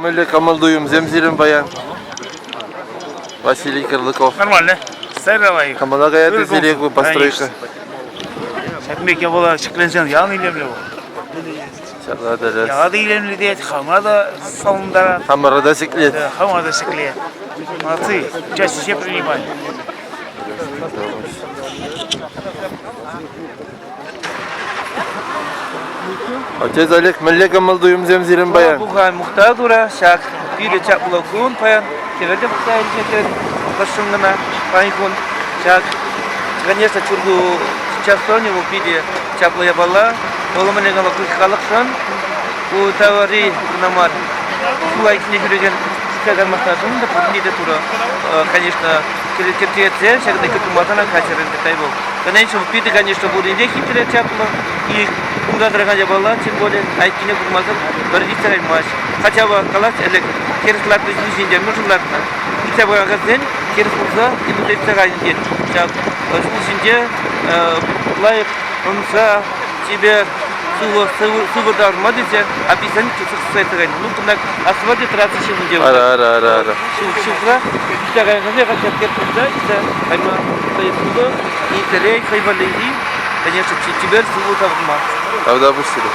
Мыли Камалдуем, Земзирин Баян. Василий Крылыков. Нормально. Сайлабай. Камала Гаят Зелегу, постройка. Шәкмекке бола шықленсен, яғын үйлемлі бұл. Шарладарас. Яғады үйлемлі дейді, хамада салындара. Хамарада секлет. Хамада шықле. Молодцы. Участие все принимали. Отец Олег, Мыли Камалдуем, Земзирин Баян. Буған мұқтадура, шақ, бүйді чақ бұлауын паян. Кеверде бұқтайын жетер, қашыңғына, пайын шақ. Конечно, чургу сейчас в виде чаплая бала, поломанный головы халаксан, у товари намар, сулайк не жүрген, скажем, мастажын да пудниде тура, конечно, киртиете, всегда киртуматана качерен детайбол. Конечно, в виде, конечно, будет не хитрее чапла, и куда дорогая бала, тем более, айкине бурмазан, бордистер маш. Хотя бы калач, элек, кирслат из Индии, нужен латна. Хотя бы агазен, кирслуза, и будет цагайнде. Şimdi layık onsa тебе сувы дармадыся, описание кисырсайтырын. Ну, кунак асфальте трассы şimdi делают. Ара. Шуфра, такая газета, как кирпича, это айма стоит и терей, хайвалиди, конечно, теперь сувы дарма. Правда, пустили.